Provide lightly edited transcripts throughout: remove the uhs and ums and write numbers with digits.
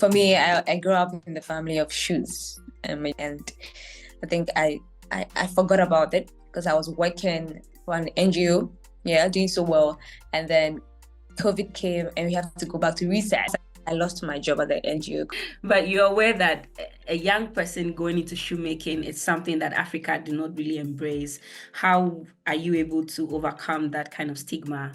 For me, I grew up in the family of shoes, and I think I forgot about it because I was working for an NGO, yeah, doing so well, and then COVID came and we have to go back to reset. I lost my job at the NGO. But you're aware that a young person going into shoemaking is something that Africa do not really embrace. How are you able to overcome that kind of stigma?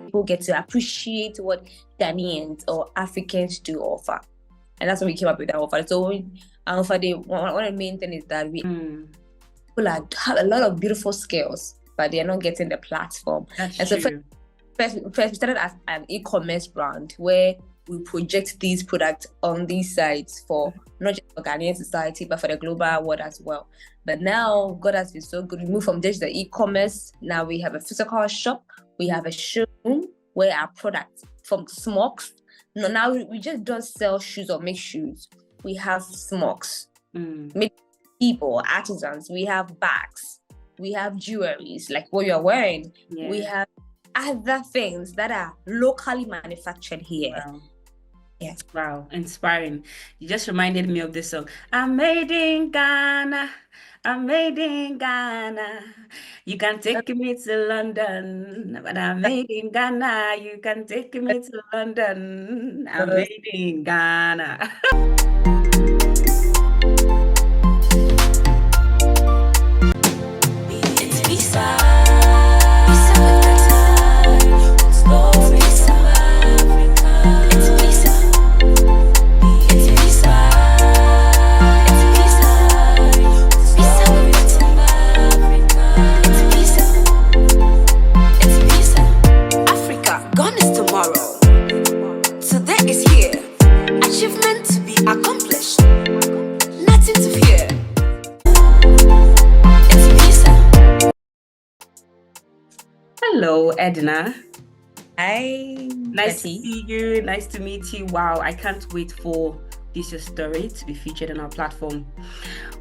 People get to appreciate what Ghanaians or Africans do offer. And that's when we came up with Ahofade. So Ahofade, one of the main things is that people have a lot of beautiful skills, but they're not getting the platform. That's and true. So first we started as an e-commerce brand where we project these products on these sites for not just for Ghanaian society, but for the global world as well. But now God has been so good. We moved from just the e-commerce. Now we have a physical shop. We have a showroom where our products from smocks. No, now we just don't sell shoes or make shoes. We have smocks, made people, artisans. We have bags. We have jewelries like what you're wearing. Yeah. We have other things that are locally manufactured here. Wow. Yes. Wow, inspiring. You just reminded me of this song. I'm made in Ghana. I'm made in Ghana. You can take me to London, but I'm made in Ghana. You can take me to London. I'm made in Ghana. It's Visa. Visa with the time. Slow Visa. It's Visa. It's Visa. It's Visa. Visa with the time. It's Visa. It's Visa. Africa, gone is tomorrow. Today is here. Achievement to be accomplished. Nothing to fear. Hello, Edna. Hi. Nice to Betty. see you. Nice to meet you. Wow, I can't wait for this your story to be featured on our platform.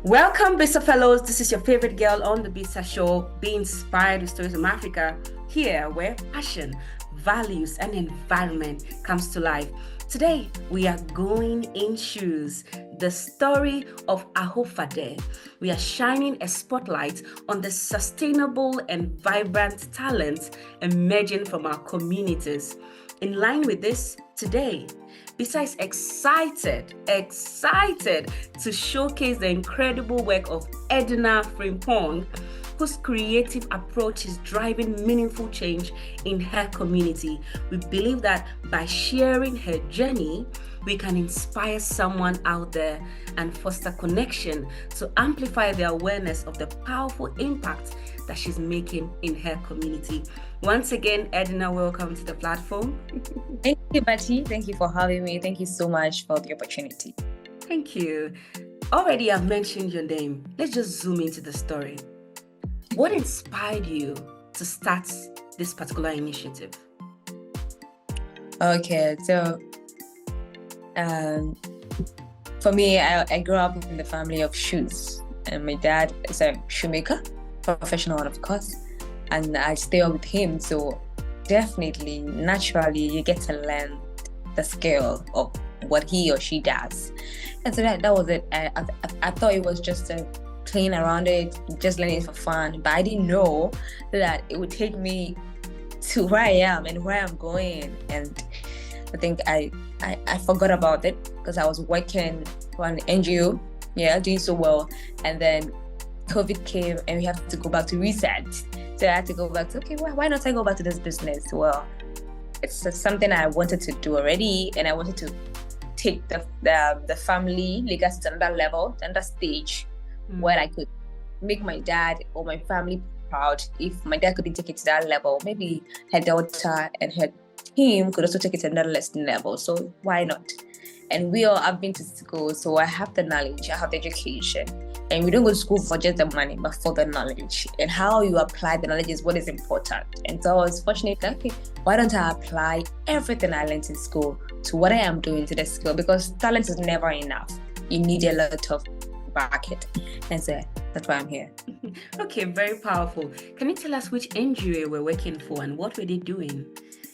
Welcome, Bisa Fellows. This is your favorite girl on the Bisa Show. Be inspired with stories from Africa, here where passion, values, and environment comes to life. Today, we are going in shoes, the story of Ahofade. We are shining a spotlight on the sustainable and vibrant talents emerging from our communities. In line with this, today, besides excited to showcase the incredible work of Edna Frimpong, whose creative approach is driving meaningful change in her community. We believe that by sharing her journey, we can inspire someone out there and foster connection to amplify the awareness of the powerful impact that she's making in her community. Once again, Edna, welcome to the platform. Thank you, Betty. Thank you for having me. Thank you so much for the opportunity. Thank you. Already I've mentioned your name. Let's just zoom into the story. What inspired you to start this particular initiative? Okay, so for me, I grew up in the family of shoes, and my dad is a shoemaker, professional one, of course, and I stay up with him. So definitely, naturally, you get to learn the skill of what he or she does, and so that was it. I thought it was just a playing around it, just learning it for fun, but I didn't know that it would take me to where I am and where I'm going. And I think I forgot about it because I was working for an NGO, yeah, doing so well, and then COVID came and we have to go back to reset. So I had to go back to, okay, why not I go back to this business? Well, it's something I wanted to do already, and I wanted to take the family legacy to another level, another stage, where I could make my dad or my family proud. If my dad couldn't take it to that level, maybe her daughter and her team could also take it to another level. So why not? And we all have been to school, so I have the knowledge, I have the education. And we don't go to school for just the money, but for the knowledge. And how you apply the knowledge is what is important. And so I was fortunate, okay, why don't I apply everything I learned in school to what I am doing to the skill? Because talent is never enough. You need a lot of bracket. And so that's why I'm here. Okay, very powerful. Can you tell us which NGO you were working for and what were they doing?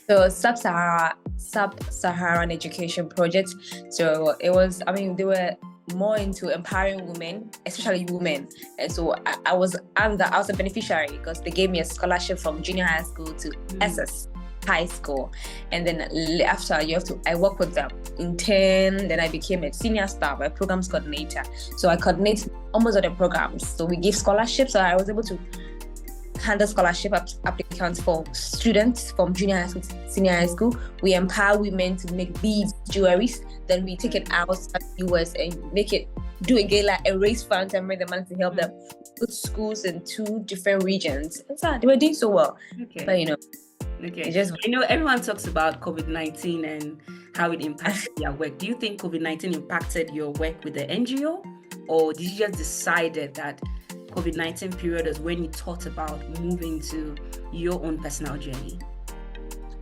So Sub-Saharan Education Project. So it was, they were more into empowering women, especially women. And so I was a beneficiary because they gave me a scholarship from junior high school to SS high school. And then after I work with them in 10, then I became a senior staff, a programs coordinator. So I coordinate almost all the programs. So we give scholarships. So I was able to handle scholarship applicants for students from junior high school to senior high school. We empower women to make beads, jewelries. Then we take it out to the US and do a gala, a raise funds and raise the money to help them put schools in 2 different regions. And so they were doing so well. Okay. But okay. Everyone talks about COVID-19 and how it impacted their work. Do you think COVID-19 impacted your work with the NGO, or did you just decided that COVID-19 period is when you thought about moving to your own personal journey?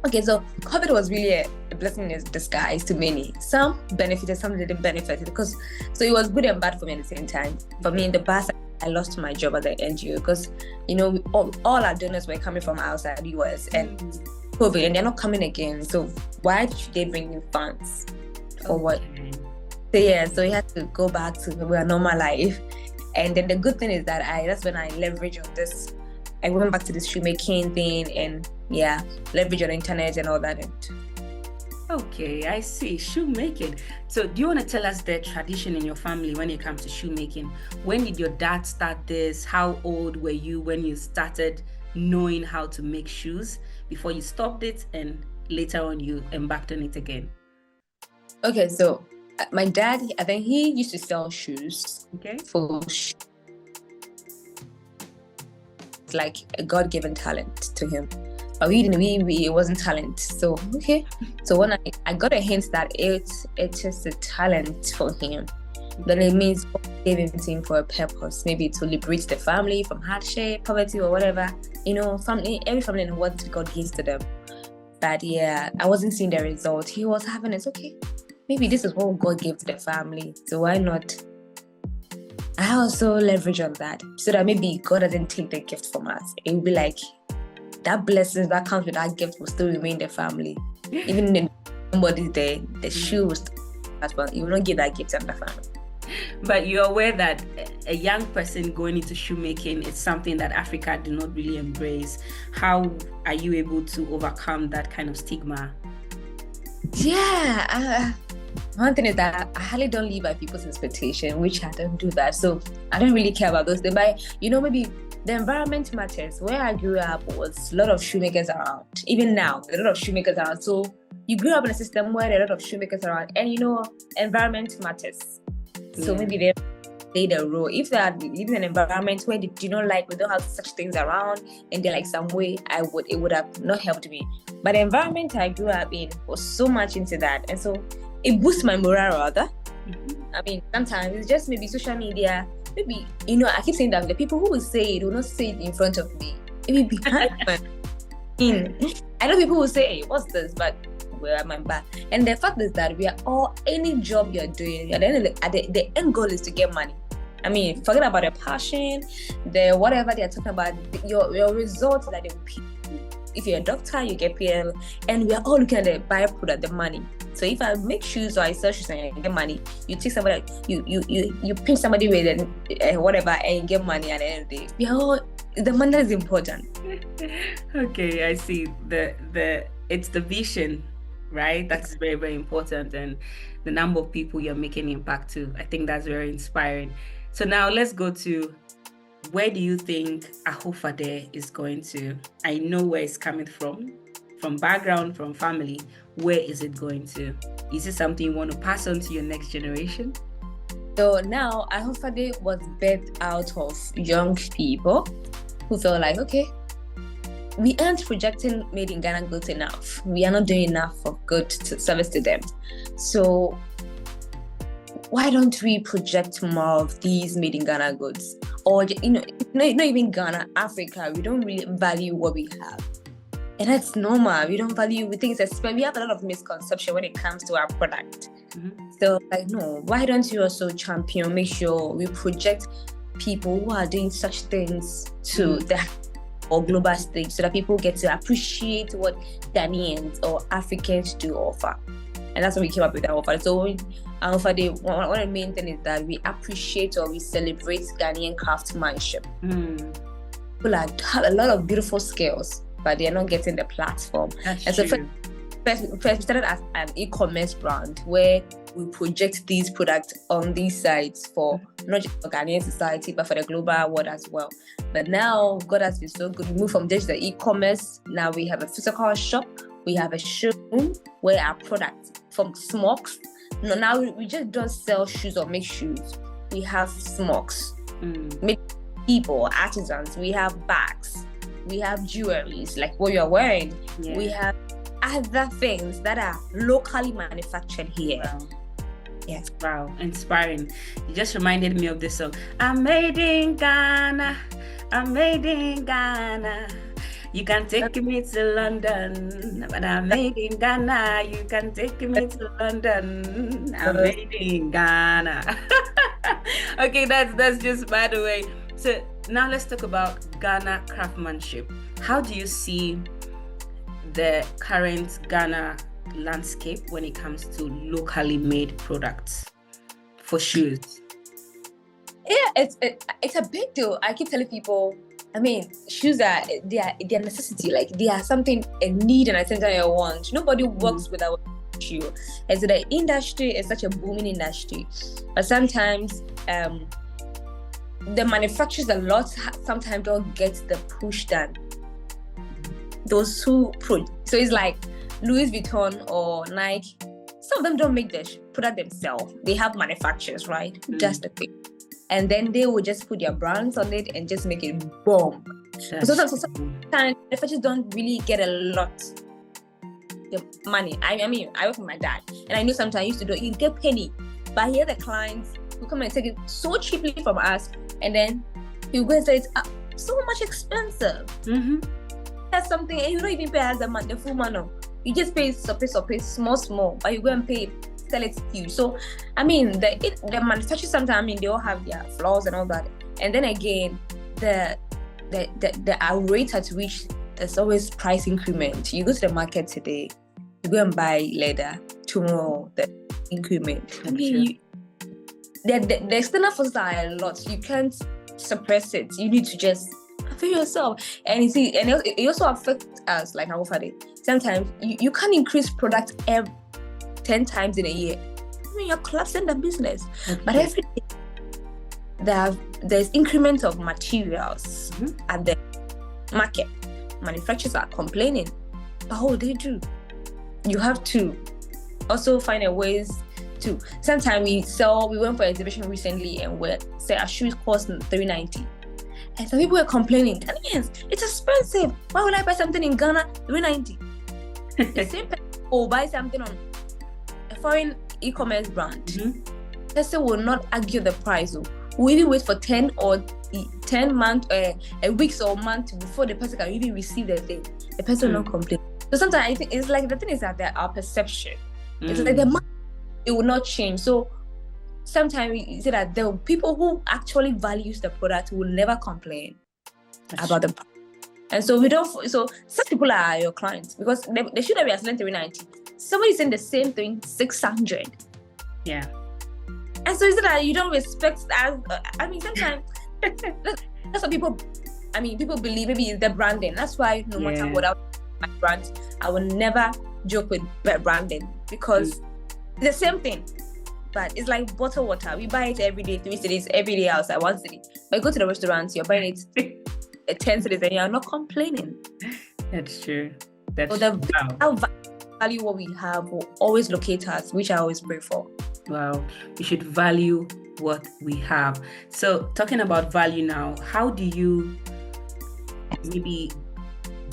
Okay, so COVID was really a blessing in disguise to many. Some benefited, some didn't benefit because it was good and bad for me at the same time. For me, in the past, I lost my job at the NGO because all our donors were coming from outside the US and COVID, and they're not coming again. So why should they bring new funds for what? So we had to go back to our normal life. And then the good thing is that that's when I leveraged on this. I went back to this shoemaking thing and leverage on the internet and all that. Okay, I see. Shoemaking. So do you want to tell us the tradition in your family when it comes to shoemaking? When did your dad start this? How old were you when you started knowing how to make shoes before you stopped it and later on you embarked on it again? Okay, so my dad, I think he used to sell shoes. Okay. It's like a God-given talent to him. But it wasn't talent. So, okay. So when I got a hint that it's just a talent for him, then it means God gave it to him for a purpose, maybe to liberate the family from hardship, poverty, or whatever. Every family and what God gives to them. But I wasn't seeing the result. He was having it, okay. Maybe this is what God gave to the family, so why not? I also leverage on that so that maybe God doesn't take the gift from us. It will be like that blessings that comes with that gift will still remain in the family. Even if somebody's there, the shoe will still as well. You will not give that gift to the family. But you're aware that a young person going into shoemaking is something that Africa do not really embrace. How are you able to overcome that kind of stigma? One thing is that I hardly don't live by people's expectation, which I don't do that. So I don't really care about those things. But maybe the environment matters. Where I grew up was a lot of shoemakers around. Even now, a lot of shoemakers around. So you grew up in a system where there are a lot of shoemakers around, and environment matters. So maybe they play the role. If they are living in an environment where they do not we don't have such things around, and they're like some way, it would have not helped me. But the environment I grew up in was so much into that, and so it boosts my morale rather. Sometimes it's just maybe social media. Maybe, I keep saying that the people who will say it will not say it in front of me. Maybe behind my I know people will say, hey, what's this? But we're at my back. And the fact is that we are all, any job you're doing, at the end of the end goal is to get money. Forget about the passion, the whatever they're talking about, your results that they will pay. If you're a doctor, you get paid, and we are all looking at the byproduct, the money. So if I make shoes or I sell shoes and I get money, you take somebody, you pinch somebody with whatever and you get money at the end of the day. The money is important. Okay, I see. It's the vision, right? That's very, very important, and the number of people you're making impact to. I think that's very inspiring. So now let's go to, where do you think Ahofade is going to? I know where it's coming from background, from family. Where is it going to? Is it something you want to pass on to your next generation? So now Ahofade was birthed out of young people who felt like, okay, we aren't projecting made in Ghana goods enough. We are not doing enough of good service to them. So why don't we project more of these made in Ghana goods? Or, not even Ghana, Africa, we don't really value what we have. And that's normal. We think it's expensive. We have a lot of misconception when it comes to our product. So like, no, why don't you also champion, make sure we project people who are doing such things to the or global stage so that people get to appreciate what Ghanaians or Africans do offer. And that's when we came up with Ahofade. So Ahofade, one of the main things is that we appreciate or we celebrate Ghanaian craftsmanship. People have a lot of beautiful skills, but they're not getting the platform. That's and so true. first, we started as an e-commerce brand where we project these products on these sites for not just for Ghanaian society, but for the global world as well. But now God has been so good. We moved from just the e-commerce. Now we have a physical shop. We have a showroom where our products from smocks. No, now we just don't sell shoes or make shoes. We have smocks, make people, artisans. We have bags. We have jewelries like what you're wearing. Yeah. We have other things that are locally manufactured here. Wow. Yes. Wow, inspiring. You just reminded me of this song. I'm made in Ghana. I'm made in Ghana. You can take me to London, but I'm made in Ghana. You can take me to London. I'm made in Ghana. Okay, that's just by the way. So now let's talk about Ghana craftsmanship. How do you see the current Ghana landscape when it comes to locally made products for shoes? Yeah, it's a big deal. I keep telling people, I mean, shoes are they're necessity. Like they are something a need and a thing that I want. Nobody works without a shoe. And so the industry is such a booming industry. But sometimes the manufacturers sometimes don't get the push done. Those who so it's like Louis Vuitton or Nike. Some of them don't make the product themselves. They have manufacturers, right? Just the thing. And then they will just put their brands on it and just make it boom. So sometimes manufacturers don't really get a lot of money. I mean, I work with my dad, and I know sometimes I used to do you get penny, but here the clients who come and take it so cheaply from us, and then you go and say it's so much expensive. That's something, and you don't even pay us the full money. You just pay small, but you go and pay. Sell it huge. So I mean the manufacturers sometimes, I mean, they all have their flaws and all that. And then again, the rate at which there's always price increment. You go to the market today, you go and buy leather, tomorrow the increment. I mean, the external forces are a lot. You can't suppress it. You need to just feel yourself. And you see, and it also affects us like Ahofade. Sometimes you can't increase product 10 times in a year. I mean, you're collapsing the business. Okay. But every day there's increment of materials at the market. Manufacturers are complaining. But what they do? You have to also find a ways to. Sometimes we went for an exhibition recently and our shoes cost $390. And some people were complaining, yes, it's expensive. Why would I buy something in Ghana $390? The same person will buy something on foreign e-commerce brand. Person will not argue the price. We'll even wait for 10 months, a week or a month before the person can even receive the thing. The person will not complain. So sometimes I think it's like the thing is that our perception. It's like the market, it will not change. So sometimes we say that the people who actually values the product will never complain about the product. And so we don't. So such people are your clients because they should have been selling $390. Somebody's saying the same thing, $600. Yeah. And so is it that you don't respect as? I mean, sometimes that's what people. I mean, people believe maybe it's the branding. That's why no matter what my brand, I will never joke with branding because it's the same thing. But it's like bottled water. We buy it every day, 3 cities, every day outside 1 city. But you go to the restaurants, you're buying it 10 cities, and you're not complaining. That's true. That's so our value what we have will always locate us, which I always pray for. Wow, we should value what we have. So talking about value now, how do you maybe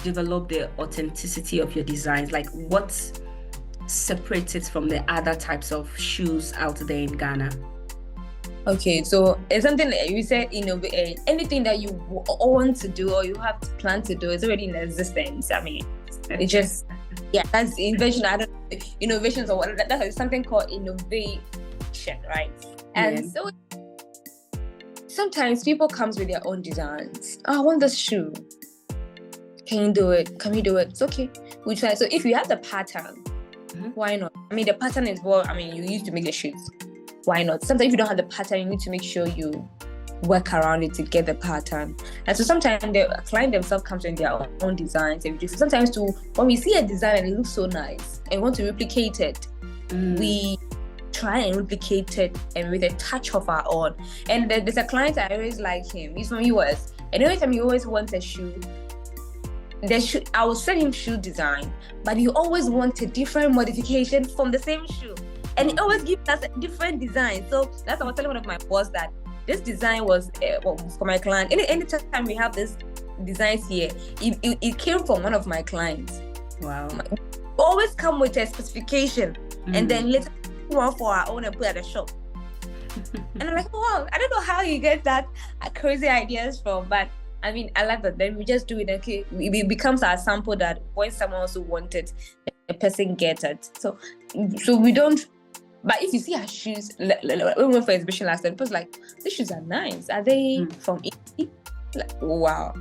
develop the authenticity of your designs? Like what separates it from the other types of shoes out there in Ghana? Okay, so it's something that you said, anything that you want to do or you have to plan to do is already in existence. I mean, it's just Yeah, that's invention. I don't know, innovations or whatever. That's something called innovation, right? And Yeah. so sometimes people comes with their own designs. Oh, I want this shoe. Can you do it? Can we do it? It's okay. We try. So if you have the pattern, why not? I mean, the pattern is what you use to make the shoes. Why not? Sometimes if you don't have the pattern, you need to make sure you work around it to get the pattern. And so sometimes the client themselves comes with their own designs. And sometimes too, when we see a design and it looks so nice and want to replicate it, we try and replicate it and with a touch of our own. And there's a client I always like him. He's from US, and every time he always wants a shoe, I will send him shoe design, but he always wants a different modification from the same shoe, and he always gives us a different design. So that's what I was telling one of my boss that this design was for my client. Anytime we have this designs here, it came from one of my clients. Wow. Always come with a specification, and then later one for our own and put at the shop. And I'm like, wow, I don't know how you get that crazy ideas from, but I mean, I like that. Then we just do it. Okay, it becomes our sample that when someone also wants it, a person gets it. So we don't. But if you see our shoes, when we went for exhibition last time, it was like, these shoes are nice. Are they from Italy? Like, wow.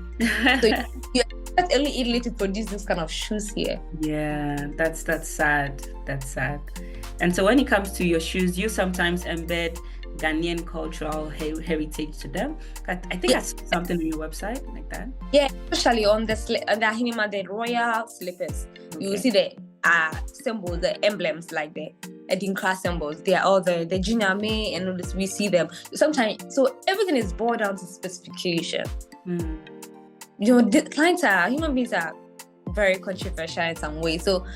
So you're not only Italy to produce this kind of shoes here. Yeah, that's sad. That's sad. And so when it comes to your shoes, you sometimes embed Ghanaian cultural heritage to them. I think I saw something on your website like that. Yeah, especially on the Hinima, the royal slippers. Okay. You will see the symbols, the emblems, like the Edinkra symbols. They are all the Jiname and all this. We see them sometimes. So everything is boiled down to specification. The clients human beings are very controversial in some way. So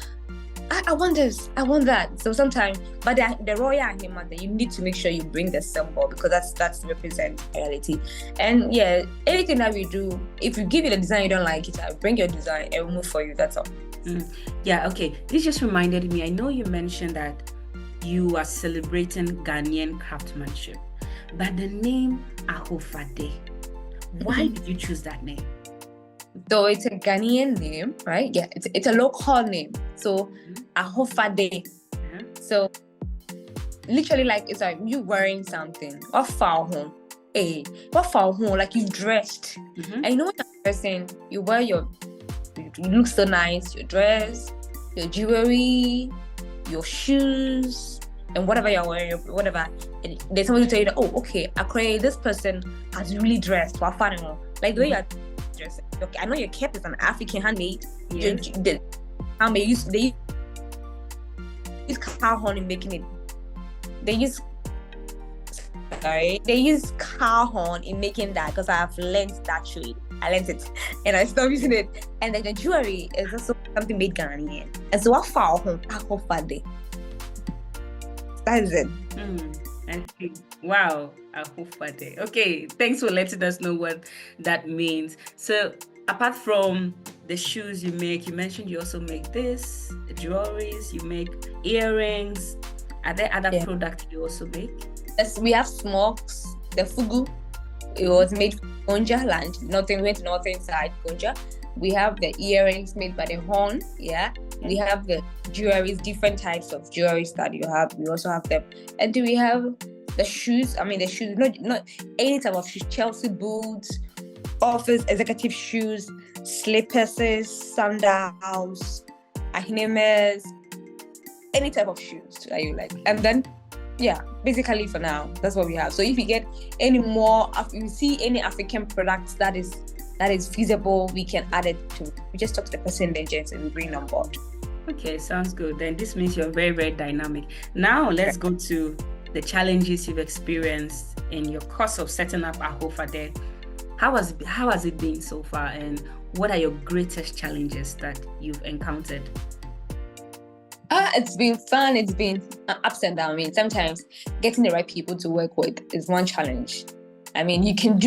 I want this, I want that. So sometimes, but the royal Ahofade, you need to make sure you bring the symbol because that's represent reality. And yeah, anything that we do, if you give it a design you don't like it, I'll bring your design and we'll move for you. That's all. Yeah, okay. This just reminded me. I know you mentioned that you are celebrating Ghanaian craftsmanship, but the name Ahofade, why did you choose that name? So it's a Ghanaian name, right? Yeah, it's a local name. So Ahofade. So literally, like, it's like you wearing something. What foul home? What foul home? Like you dressed. And you know what I'm dressing? You wear you look so nice. Your dress, your jewelry, your shoes, and whatever you're wearing, whatever. And there's somebody to tell you that, oh, okay, Akre, this person has really dressed. What fun, like the way you're dressing. Okay, I know your cap is an African handmade. Yes. They use cow horn in making it. They use cow horn in making that because I have learned that trade. I learned it and I stopped using it. And then the jewelry is also something made Ghanaian. And so what foul home? Ahofade. That is it. Okay. Wow, Ahofade. Okay, thanks for letting us know what that means. So apart from the shoes you make, you mentioned you also make this, the jewelries, you make earrings. Are there other products you also make? Yes, we have smokes, the fugu. It was made from Gonja land, went north inside Gonja. We have the earrings made by the horn, We have the jewelries, different types of jewelries that you have. We also have them. And do we have the shoes? I mean, the shoes, not any type of shoes, Chelsea boots, office executive shoes, slippers, sandals, ahinemes, any type of shoes that you like. And then, basically for now, that's what we have. So if you get any more, if you see any African products that is feasible, we can add it to. We just talk to the person in the agency and we bring on board. Okay, sounds good. Then this means you're very, very dynamic. Now let's go to the challenges you've experienced in your course of setting up Ahofade. How has it been so far, and what are your greatest challenges that you've encountered? It's been fun. It's been ups and downs. I mean, sometimes getting the right people to work with is one challenge. I mean, you can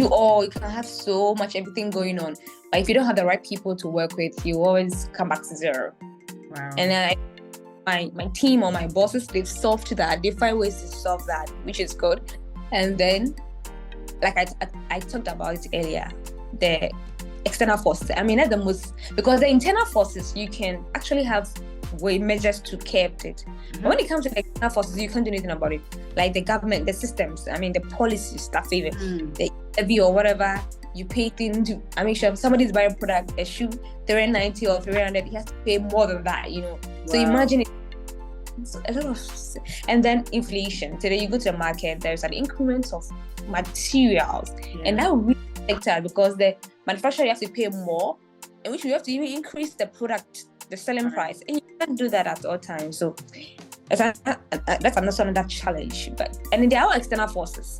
have so much everything going on, but if you don't have the right people to work with, you always come back to zero. Wow. And my team or my bosses, they've solved that. They find ways to solve that, which is good. And then, like I talked about it earlier, the external forces. I mean, that's the most, because the internal forces, you can actually have way measures to curb it. But when it comes to the external forces, you can't do anything about it. Like the government, the systems, I mean, the policies that favor the levy or whatever you pay into. I mean, sure, if somebody's buying a product, a shoe, 390 or 300, he has to pay more than that, you know. So imagine it. A lot of, and then inflation. Today you go to the market, there's an increment of materials, and that really affects us because the manufacturer has to pay more, and which we have to even increase the product, the selling price, and you can't do that at all times. So that's another challenge. But and then there are external forces,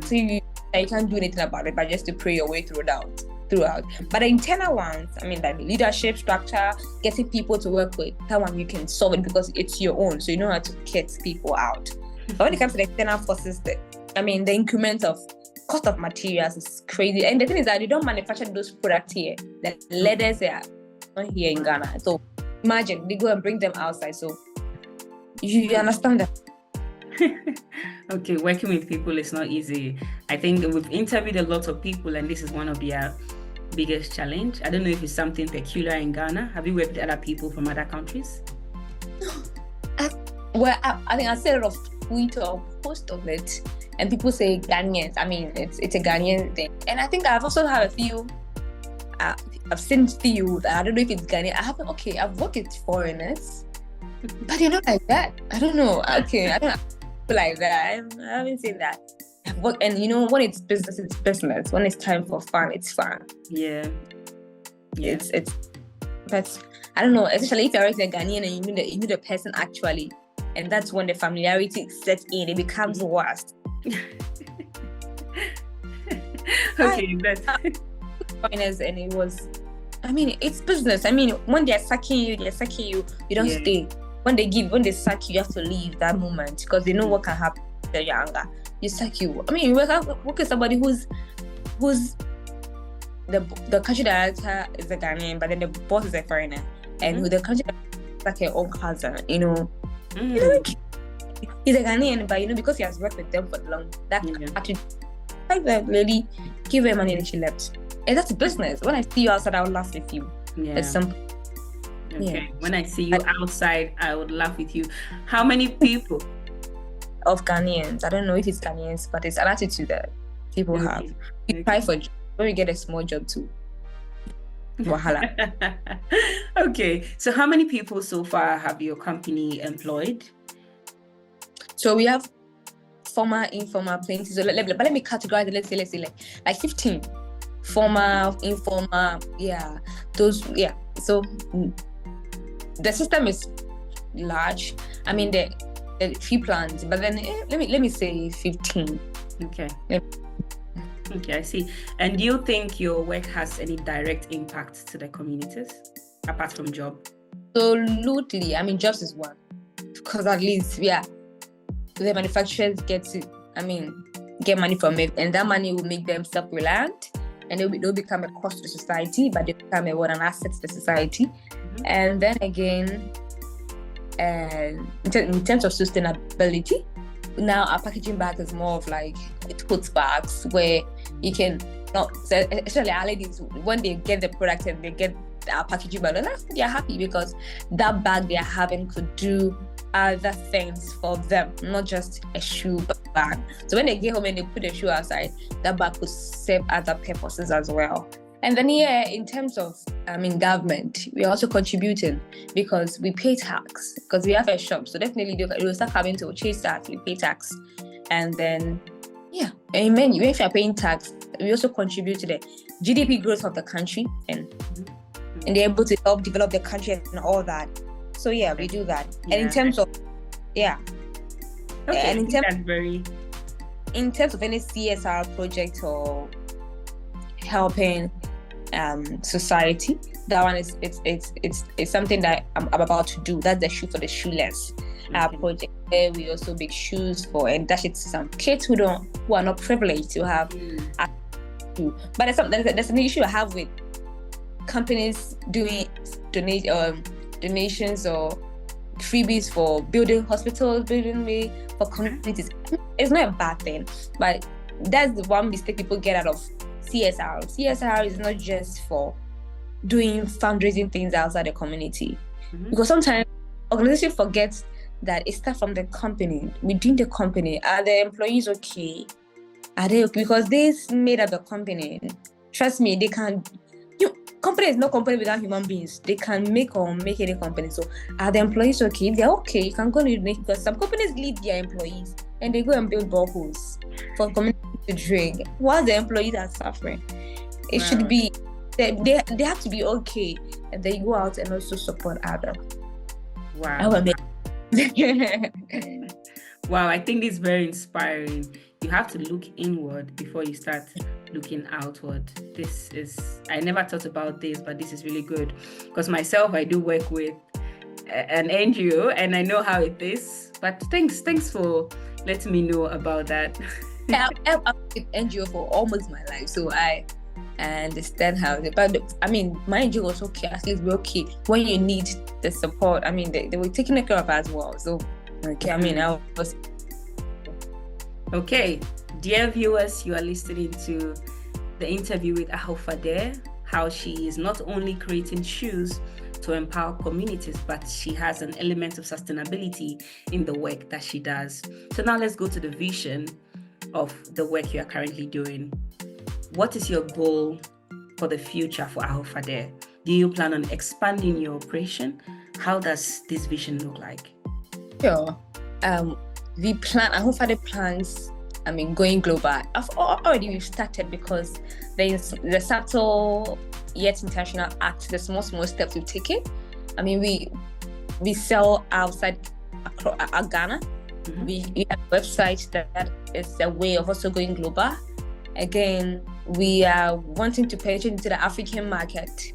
so you can't do anything about it, but just to pray your way throughout. But the internal ones, I mean, like leadership structure, getting people to work with, that one you can solve it because it's your own, so you know how to get people out. But when it comes to the external forces, the increment of cost of materials is crazy. And the thing is that they don't manufacture those products here. The leathers are not here in Ghana. So imagine they go and bring them outside. So you understand that. Okay, working with people is not easy. I think we've interviewed a lot of people, and this is one of their biggest challenge. I don't know if it's something peculiar in Ghana. Have you worked with other people from other countries? I think I said a lot of tweet or post of it, and people say Ghanaians. I mean, it's a Ghanaian thing, and I think I've also had a few. I've seen few. I don't know if it's Ghanaian. I've worked with foreigners, but they're not like that. I don't know. Okay, I don't know. Like that. I haven't seen that. And you know, when it's business, it's business. When it's time for fun, it's fun. Yeah. It's but I don't know, especially if you're a Ghanaian and you know the person actually, and that's when the familiarity sets in, it becomes worse. Okay, that's and it was, I mean, it's business. I mean, when they're sacking you, you don't stay. When they sack you, you have to leave that moment because they know what can happen when you're younger. You sack you. I mean, you work with somebody who's the country director is a Ghanaian, but then the boss is a foreigner, and with the country director, it's like your own cousin. You know, he's a Ghanaian, but you know, because he has worked with them for long, that actually, like the lady gave her money and she left. And that's business. When I see you outside, I will laugh with you. It's simple. Okay. When I see you outside, I would laugh with you. How many people? Of Ghanaians. I don't know if it's Ghanaians, but it's an attitude that people have. You try for a job, when you get a small job too. Wahala. Okay. So how many people so far have your company employed? So we have formal, informal, plenty. So let me categorize it. Let's say like 15. Formal, informal, So the system is large. I mean, there are few plans, but then let me say 15. Okay. Okay, I see. And do you think your work has any direct impact to the communities apart from job? Absolutely. I mean, jobs is one, because at least the manufacturers get money from it, and that money will make them self-reliant. And they'll become a cost to the society, but they become an asset to the society. And then again, in terms of sustainability, now our packaging bag is more of like tote bags where you can, especially our ladies, when they get the product and they get our packaging bag, they're happy because that bag they're having could do other things for them, not just a shoe bag. So when they get home and they put the shoe outside, that bag could serve other purposes as well. And then in terms of government, we're also contributing because we pay tax, because we have a shop. So definitely they'll start having to chase tax, we pay tax. And then even if you're paying tax, we also contribute to the GDP growth of the country, and they're able to help develop the country and all that. So we do that. And in terms of and in terms of any CSR project or helping society, that one is it's something that I'm about to do. That's the shoe for the shoeless project. There we also make shoes for, and dash it to some kids who are not privileged to have. But there's an issue I have with companies doing donations or freebies for building hospitals, building for communities. It's not a bad thing, but that's the one mistake people get out of CSR. CSR is not just for doing fundraising things outside the community, because sometimes organization forgets that it starts from the company. Within the company, are the employees okay? Are they okay? Because they made up the company. Trust me, they can. Company is no company without human beings. They can make any company. So are the employees okay? If they're okay, you can go and make, because some companies leave their employees and they go and build boreholes for community to drink while the employees are suffering. It should be they have to be okay, and they go out and also support others. Wow. Wow, I think it's very inspiring. You have to look inward before you start looking outward. I never thought about this, but this is really good, because myself, I do work with an NGO and I know how it is. But thanks for letting me know about that. I've with NGO for almost my life, so I understand how it. But I mean, my NGO was okay. At least we're okay when you need the support. I mean, they were taking care of as well. So okay, I mean, I was. Okay, dear viewers, you are listening to the interview with Ahofade, how she is not only creating shoes to empower communities, but she has an element of sustainability in the work that she does. So now let's go to the vision of the work you are currently doing. What is your goal for the future for Ahofade? Do you plan on expanding your operation? How does this vision look like? Sure. We plan, Ahofade plans, going global. We've started, because there is the subtle yet intentional act, the small steps we've taken. I mean, we sell outside Ghana. We have a website that is a way of also going global. Again, we are wanting to penetrate into the African market.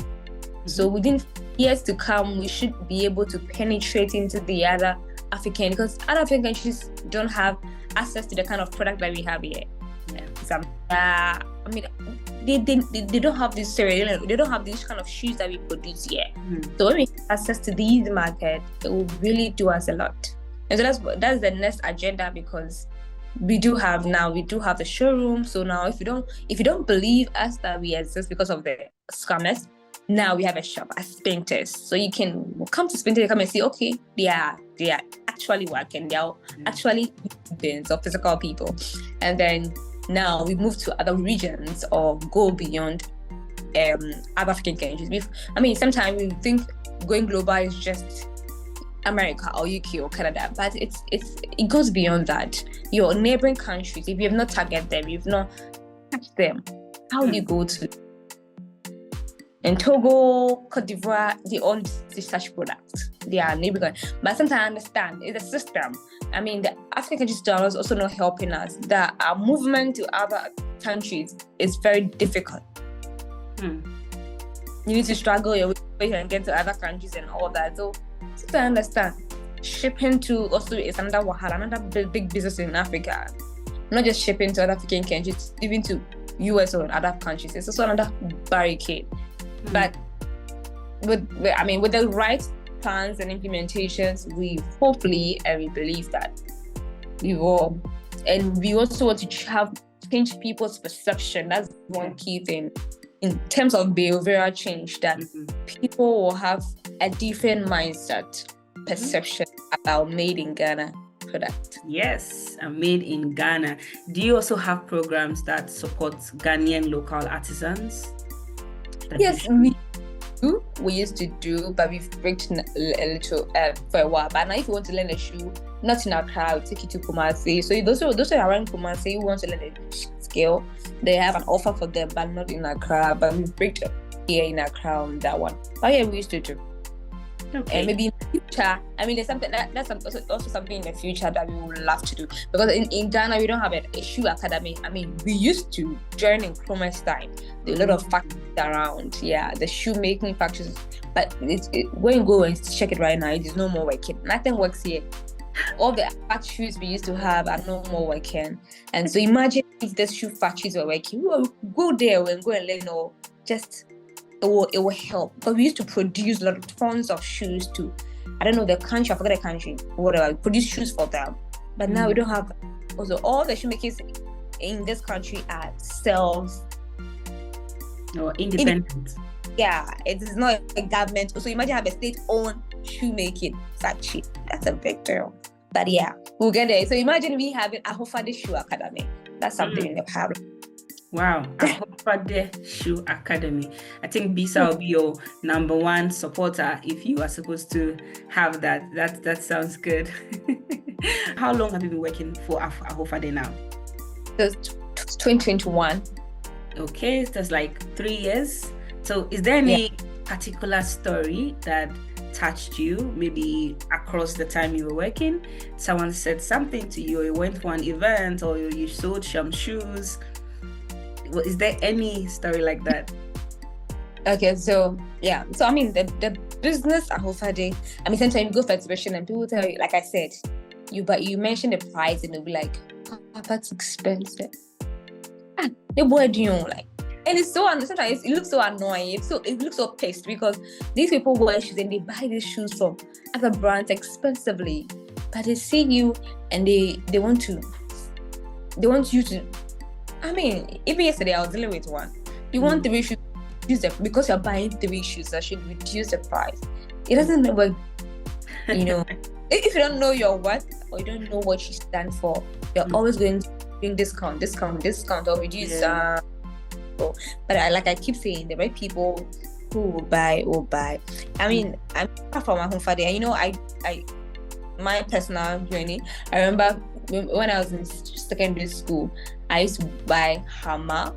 So within years to come, we should be able to penetrate into the other African, because other African countries don't have access to the kind of product that we have here. They don't have this cereal, they don't have these kind of shoes that we produce here. So when we have access to these markets, it will really do us a lot. And so that's the next agenda, because we do have the showroom. So now if you don't believe us that we exist because of the scammers, now we have a shop at Spinters. So you can come to Spinters and come and see, okay, they are actually working. They are actually humans or physical people. And then now we move to other regions or go beyond other African countries. Sometimes we think going global is just America or UK or Canada, but it goes beyond that. Your neighboring countries, if you have not targeted them, you've not touched them, how do you go to? In Togo, Cote d'Ivoire, they all use such products. They are neighboring. But sometimes I understand it's a system. The African countries are also not helping us. That our movement to other countries is very difficult. You need to struggle your way and get to other countries and all that. So I understand. Shipping to also is another big business in Africa. Not just shipping to other African countries, even to US or other countries. It's also another barricade. But with the right plans and implementations, we hopefully and we believe that we will. And we also want to change people's perception. That's one key thing in terms of behavioral change, that people will have a different mindset, perception about made in Ghana product. Yes, made in Ghana. Do you also have programs that support Ghanaian local artisans? Yes, we do. We used to do, but we've breaked a little for a while. But now, if you want to learn a shoe, not in Accra, I'll take you to Kumasi. So those who are around Kumasi who want to learn a skill, they have an offer for them, but not in Accra. But we've breaked here in Accra on that one. But yeah, we used to do. Okay. And maybe in the future, there's something that's also something in the future that we would love to do, because in Ghana we don't have a shoe academy. We used to during Nkrumah's time. There are a lot of factories around, the shoemaking factories, but when you go and check it right now, it is no more working. Nothing works here. All the factories we used to have are no more working. And so imagine if the shoe factories were working, we will go there and go and learn it will help. But we used to produce a lot of tons of shoes to, I don't know the country, I forget the country, whatever, produce shoes for them. But now we don't have, also all the shoemakers in this country are Or independent. Yeah, it is not a government. So imagine have a state-owned shoemaking factory. That's a big deal. But yeah, we'll get there. So imagine we having Ahofade Shoe Academy. That's something in the pipeline. Wow, Ahofade Shoe Academy. I think Bisa will be your number one supporter if you are supposed to have that. That sounds good. How long have you been working for Ahofade now? It's 2021. Okay, so that's like 3 years. So is there any particular story that touched you, maybe across the time you were working? Someone said something to you, or you went for an event, or you sold some shoes. Is there any story like that? Okay, so yeah. So I mean the business Ahofade, I mean sometimes you go for exhibition and people tell you, like I said, you mention the price and they'll be like, Papa, it's expensive. The boy do you know, like, and it's so sometimes it looks so annoying. It looks so pissed because these people wear shoes and they buy these shoes from other brands expensively, but they see you and they want you to. I mean, even yesterday I was dealing with one. You want 3 shoes, because you're buying 3 shoes, I should reduce the price. It doesn't matter, you know. If you don't know your worth or you don't know what you stand for, you're always going to bring discount or reduce. But I keep saying, the right people who will buy. I mean, I'm from Ahofade, and you know, I my personal journey. I remember when I was in secondary school, I used to buy hammer.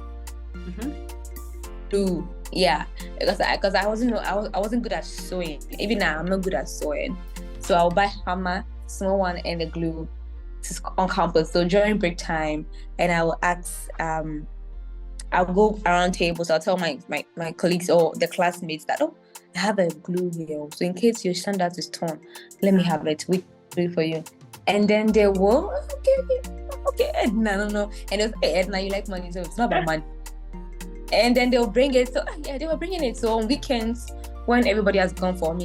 Because I wasn't good at sewing. Even now, I'm not good at sewing. So I'll buy hammer, small one, and the glue on campus. So during break time, and I will ask, I'll go around tables. I'll tell my colleagues or the classmates that, oh, I have a glue here. So in case your standard is torn, let me have it. We do it for you. And then they will, okay, Edna, no. And they'll say, hey, Edna, you like money, so it's not about money. And then they'll bring it. So they were bringing it. So on weekends, when everybody has gone for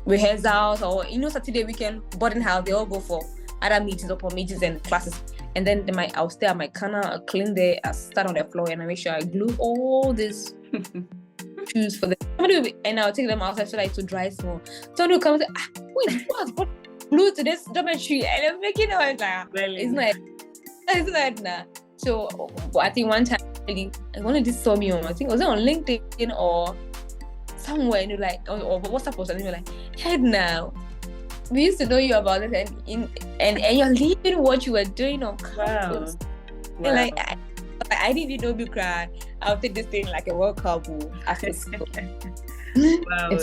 rehearsals or Saturday weekend boarding house, they all go for other meetings and classes. And then I'll stay at my corner, I'll clean there, I'll start on the floor, and I make sure I glue all these shoes for them. And I'll take them outside so like to dry small. Somebody will come and say, wait, what glue to this geometry? And I'm making noise like, it's not Edna. So I think one time one of these saw me on, I think it was on LinkedIn or somewhere, and you're like, or WhatsApp or something, you're like, Edna, we used to know you about it, and you're leaving what you were doing on campus. Wow. And like I didn't even know you cry. I'll take this thing like a World Cup after school. Wow.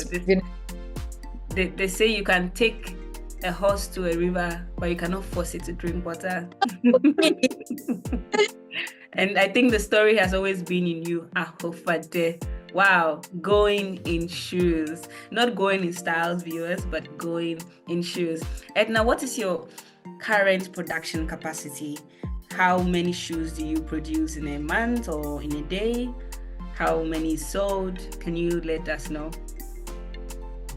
They say you can take a horse to a river, but you cannot force it to drink water. And I think the story has always been in you, Ahofade. Wow, going in shoes. Not going in styles, viewers, but going in shoes. Edna, what is your current production capacity? How many shoes do you produce in a month or in a day? How many sold? Can you let us know?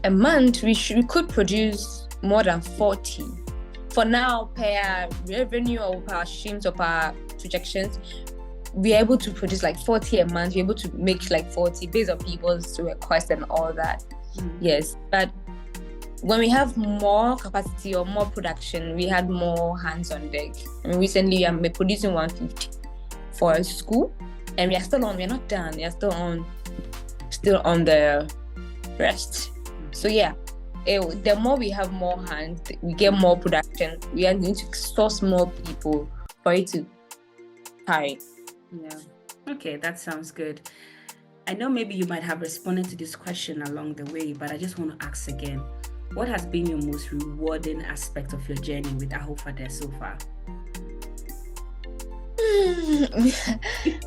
A month, we could produce more than 40. For now, per revenue or per streams or per projections, we're able to produce like 40 a month. We're able to make like 40 based on people's requests and all that. Yes, but when we have more capacity or more production, we had more hands on deck. I mean, recently I'm producing 150 for a school, and we're not done. We're still on the rest. So yeah, the more we have more hands, we get more production. We are going to source more people for it to carry. Yeah. Okay, that sounds good. I know maybe you might have responded to this question along the way, but I just want to ask again. What has been your most rewarding aspect of your journey with Ahofade so far?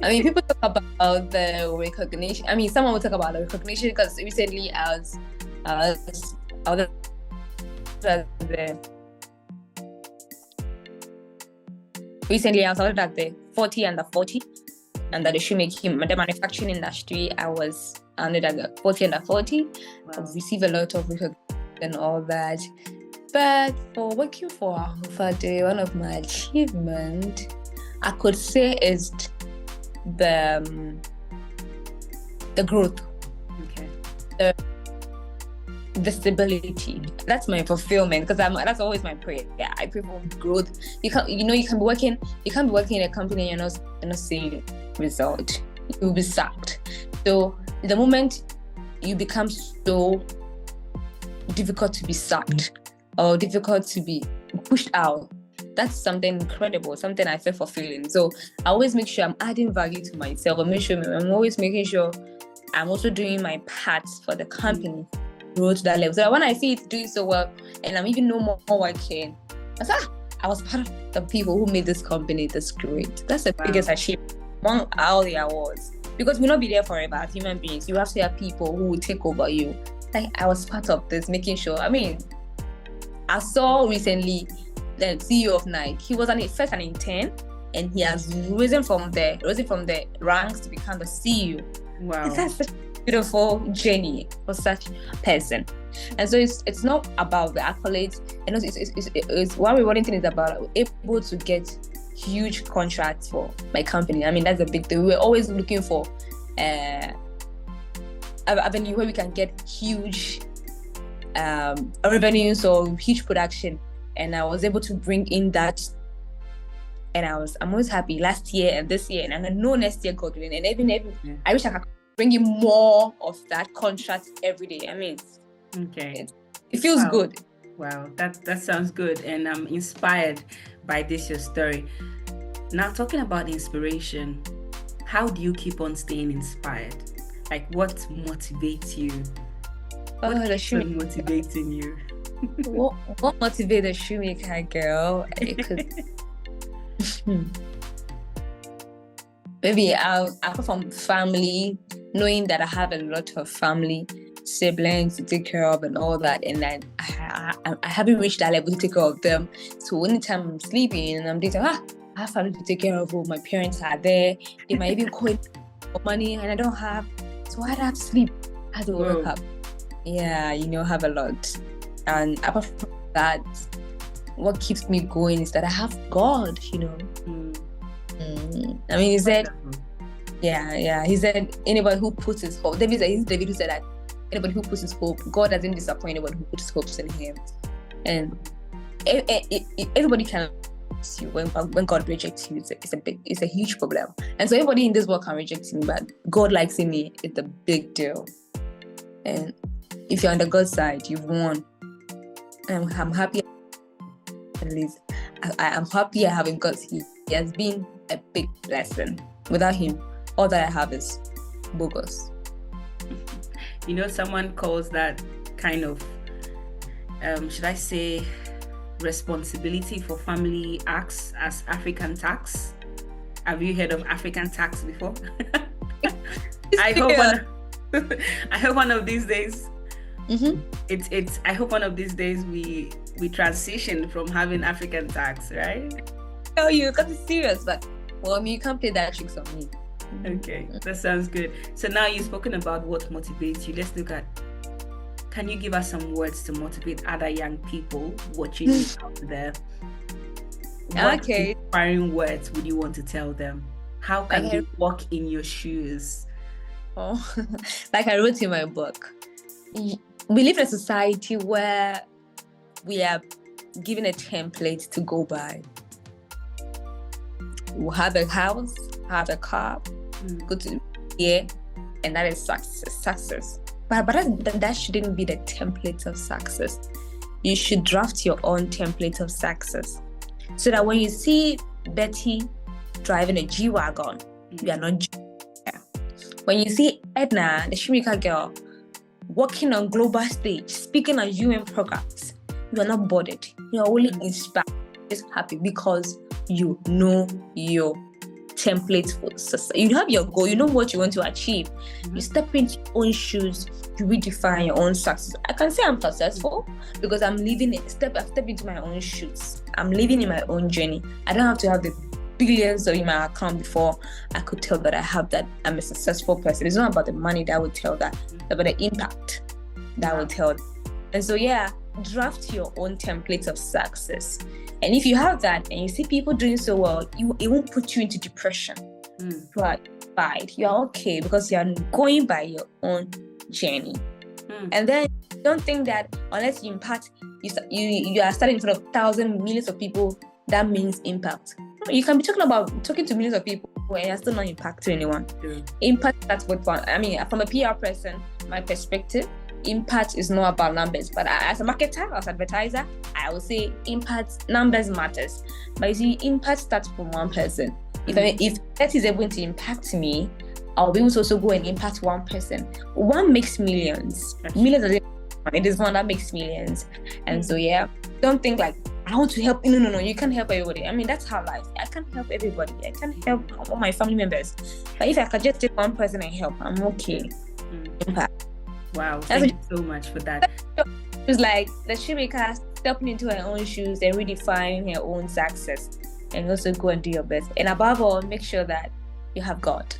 I mean, people talk about the recognition. I mean, someone will talk about the recognition because recently I was awarded at the 40 under 40 under the shoemaking, the manufacturing industry. I was honored at the 40 under 40. Wow. I've received a lot of recognition and all that. But for working for Ahofade, one of my achievements, I could say, is the the growth, Okay. the stability. That's my fulfillment, because that's always my prayer. Yeah, I pray for growth. You can be working in a company and you're not seeing result. You'll be sacked. So the moment you become so difficult to be sacked or difficult to be pushed out, that's something incredible, something I feel fulfilling. So I always make sure I'm adding value to myself. I'm always making sure I'm also doing my part for the company to grow to that level. So when I see it doing so well and I'm even no more working, I was part of the people who made this company this great. That's the biggest achievement among all the awards. Because we'll not be there forever as human beings. You have to have people who will take over you. Like, I was part of this, making sure. I mean, I saw recently the CEO of Nike. He was first an intern, and he has risen from the ranks to become the CEO. Wow. That's such a beautiful journey for such a person. And so it's not about the accolades. And it's one rewarding thing is about able to get huge contracts for my company. I mean, that's a big thing. We're always looking for avenue where we can get huge revenues or huge production, and I was able to bring in that, and I'm always happy last year and this year, and I know next year, God willing, and even I wish I could bring in more of that contract every day. I mean, okay, it feels good. Wow, that sounds good, and I'm inspired by your story. Now, talking about inspiration, how do you keep on staying inspired? Like, what motivates you? What's motivating you? what motivates a shoemaker girl? It could maybe apart from family, knowing that I have a lot of family siblings to take care of and all that, and then I haven't reached that level to take care of them. So anytime I'm sleeping and I'm doing, I have family to take care of. My parents are there. They might even call for money, and I don't have. So I have to sleep. I have to wake up. Yeah, have a lot. And apart from that, what keeps me going is that I have God. I mean, he said, he said, anybody who puts his hope. David who said that. Anybody who puts his hope, God doesn't disappoint anyone who puts his hopes in him. And everybody can you when God rejects you. It's a huge problem. And so everybody in this world can reject me, but God likes me. It's a big deal. And if you're on the God side, you've won. And I'm happy. At least I'm happy I have him, because he has been a big blessing. Without him, all that I have is bogus. Someone calls that kind of, should I say, responsibility for family acts as African tax. Have you heard of African tax before? I hope one of these days. I hope one of these days we transition from having African tax, right? Oh, you got to serious, but you can't play that tricks on me. Okay, that sounds good. So now you've spoken about what motivates you. Let's look at, can you give us some words to motivate other young people watching you out there? What inspiring words would you want to tell them? How can they walk in your shoes? Oh, like I wrote in my book, we live in a society where we are given a template to go by. We have a house, have a car, go to here, and that is success. But that shouldn't be the template of success. You should draft your own template of success, so that when you see Betty driving a G-Wagon, you are not. When you see Edna, the shoemaker girl, working on global stage, speaking on UN programs, you are not bothered. You are only inspired, just happy, because you know your template for success. You have your goal, you know what you want to achieve. You step into your own shoes, you redefine your own success. I can say I'm successful because I'm living it. I step into my own shoes. I'm living in my own journey. I don't have to have the billions in my account before I could tell that I have that. I'm a successful person. It's not about the money that would tell that, it's about the impact that would tell. And so draft your own template of success. And if you have that and you see people doing so well, it won't put you into depression. But satisfied, you're okay because you're going by your own journey. And then don't think that unless you impact, you are starting in front of thousands, millions of people, that means impact. You can be talking to millions of people and you're still not impacting anyone. Impact, that's what fun. I mean, from a PR person, my perspective, impact is not about numbers. But as a marketer, as an advertiser, I would say impact, numbers matters. But you see, impact starts from one person. If that is able to impact me, I'll be able to also go and impact one person. One makes millions. Millions of it is one that makes millions. And so don't think like I want to help. No, you can't help everybody. I mean, that's how life. I can't help everybody. I can't help all my family members. But if I could just take one person and help, I'm okay. Impact. Wow, thank you so much for that. It's like the shoemaker stepping into her own shoes and redefining her own success, and also go and do your best. And above all, make sure that you have God.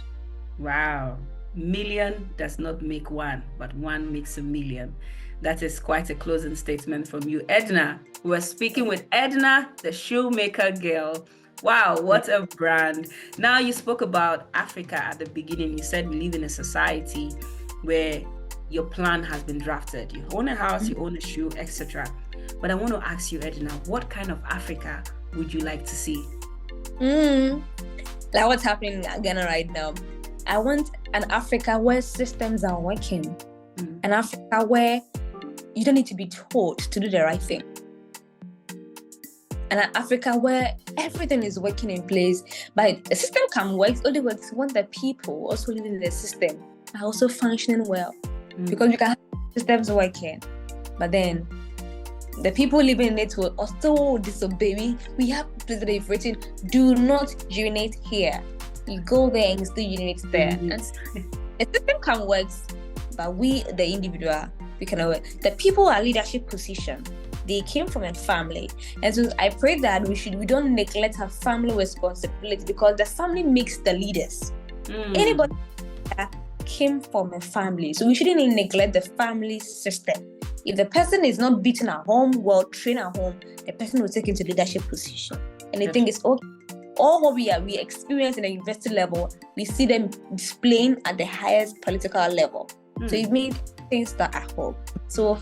Wow. Million does not make one, but one makes a million. That is quite a closing statement from you, Edna. We're speaking with Edna, the shoemaker girl. Wow, what a brand. Now, you spoke about Africa at the beginning. You said we live in a society where your plan has been drafted. You own a house, you own a shoe, etc. But I want to ask you, Edna, what kind of Africa would you like to see? Like what's happening in Ghana right now. I want an Africa where systems are working. An Africa where you don't need to be told to do the right thing. And an Africa where everything is working in place. But the system can work, only works when the people also living in the system are also functioning well. Because you can have systems working, but then the people living in it will also disobey. We have places that have written, do not urinate here. You go there and still urinate there. And the system can work, but we, the individual, we cannot work. The people are leadership position. They came from a family. And so I pray that we don't neglect our family responsibility, because the family makes the leaders. Anybody that came from a family. So we shouldn't neglect the family system. If the person is not beaten at home, well trained at home, the person will take into leadership position. And I think it's okay. All what we experience in the university level, we see them displaying at the highest political level. So it means things start at home. So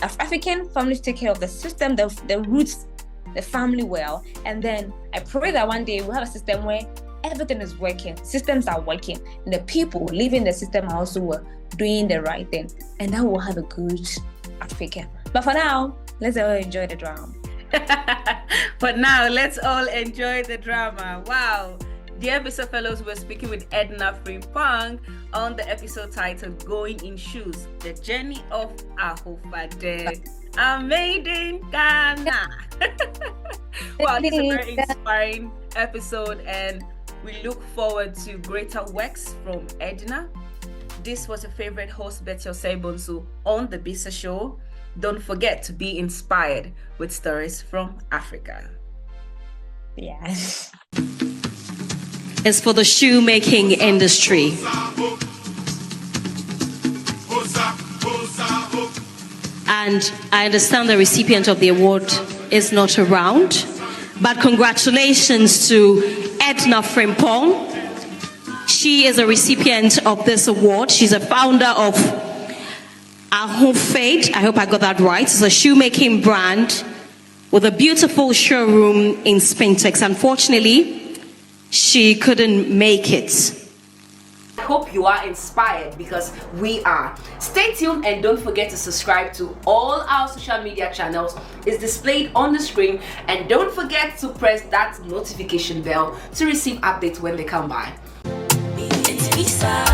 African families take care of the system, the roots, the family well. And then I pray that one day we'll have a system where everything is working, systems are working, and the people living the system are also doing the right thing. And that will have a good Africa. But for now, let's all enjoy the drama. But now, let's all enjoy the drama. Wow. Dear Visa Fellows, we're speaking with Edna Frimpong on the episode titled Going in Shoes, The Journey of Ahofade, a made in Ghana. Wow, this is a very inspiring episode, and we look forward to greater works from Edna. This was your favorite host, Betty Osei-Bonsu, on the Bisa Show. Don't forget to be inspired with stories from Africa. Yes. It's for the shoemaking industry. And I understand the recipient of the award is not around, but congratulations to Edna Frimpong. She is a recipient of this award. She's a founder of Ahofade. I hope I got that right. It's a shoemaking brand with a beautiful showroom in Spintex. Unfortunately, she couldn't make it. I hope you are inspired, because we are. Stay tuned and don't forget to subscribe to all our social media channels. It's displayed on the screen, and don't forget to press that notification bell to receive updates when they come by. It's Bisa.